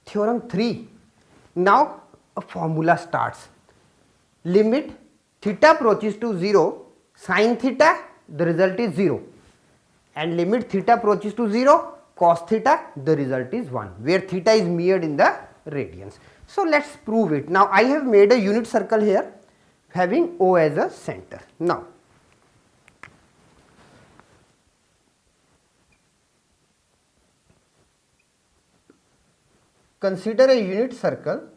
theorem 3. Now a formula starts. Limit theta approaches to 0, sin theta, the result is 0, and limit theta approaches to 0, cos theta, the result is 1, where theta is measured in the radians. So let us prove it. Now I have made a unit circle here having O as a center. Now consider a unit circle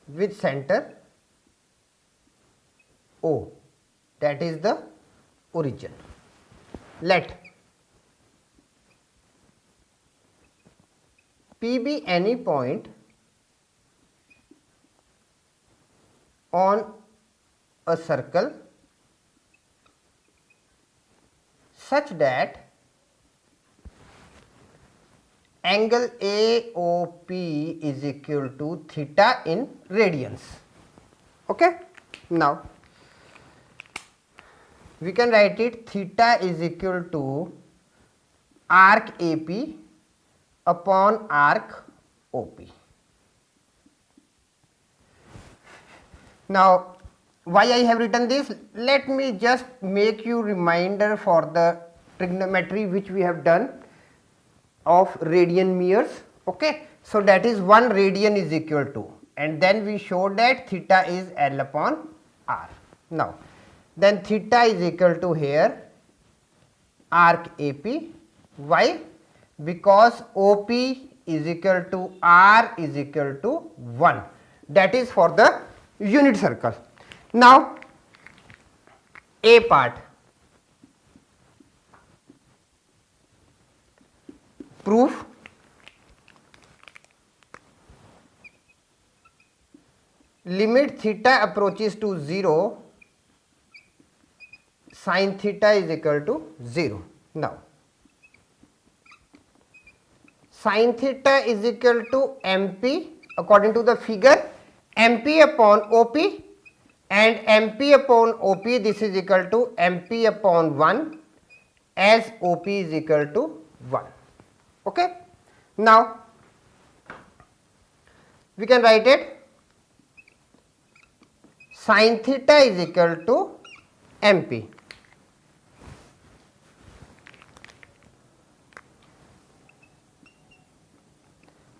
with center O, that is the origin. Let P be any point on a circle such that angle AOP is equal to theta in radians. Okay? Now we can write it theta is equal to arc AP upon arc OP. Now why I have written this? Let me just make you reminder for the trigonometry which we have done of radian mirrors. Okay, so that is 1 radian is equal to, and then we showed that theta is L upon R. Now then theta is equal to here arc AP. Why? Because OP is equal to R is equal to 1, that is for the unit circle. Now A part, proof. Limit theta approaches to 0, sin theta is equal to 0. Now sin theta is equal to MP according to the figure, MP upon OP, and MP upon OP, this is equal to MP upon 1, as OP is equal to 1. Okay? Now we can write it sin theta is equal to MP.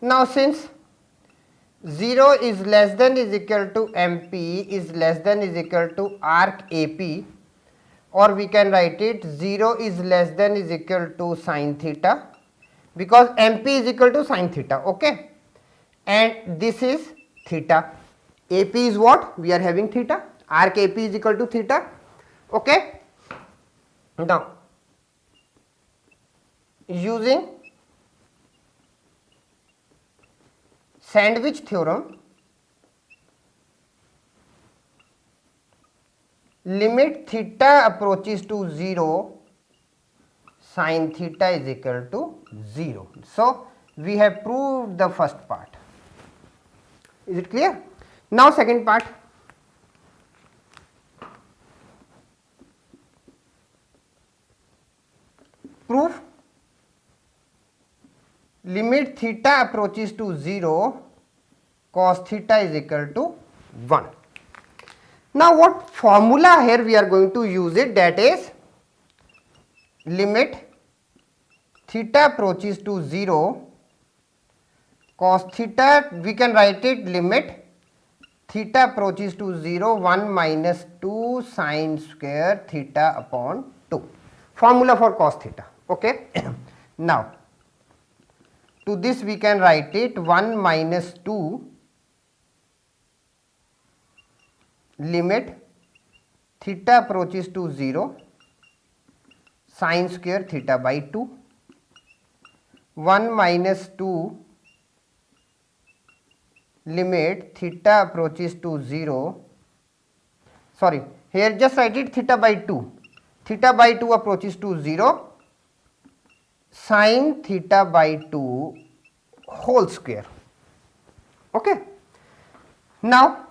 Now since 0 is less than is equal to MP is less than is equal to arc AP, or we can write it 0 is less than is equal to sin theta, because MP is equal to sin theta. Okay, and this is theta. AP is what? We are having theta. Arc AP is equal to theta. Okay. Now using sandwich theorem, limit theta approaches to 0, sin theta is equal to 0. So we have proved the first part. Is it clear? Now second part. Proof. Limit theta approaches to 0, cos theta is equal to 1. Now what formula here we are going to use it, that is limit theta approaches to 0, cos theta, we can write it limit theta approaches to 0, 1 minus 2 sin square theta upon 2. Formula for cos theta. Okay. Now to this we can write it 1 minus 2 limit theta approaches to 0, sin square theta by 2, 1 minus 2 limit theta approaches to 0, sorry, here just write it theta by 2, theta by 2 approaches to 0, sin theta by 2 whole square. Okay. Now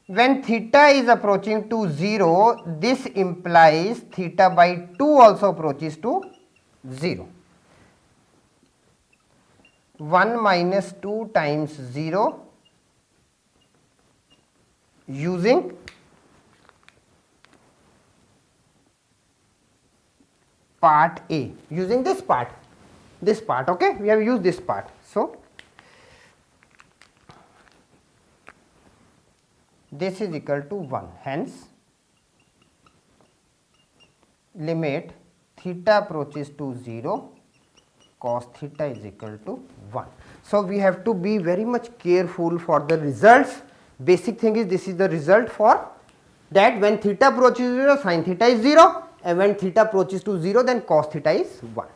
when theta is approaching to 0, this implies theta by 2 also approaches to 0. 1 minus 2 times 0 using part A, using this part, okay, we have used this part. So this is equal to 1, hence limit theta approaches to 0, cos theta is equal to 1. So we have to be very much careful for the results. Basic thing is, this is the result for that when theta approaches 0, sin theta is 0, and when theta approaches to 0, then cos theta is 1.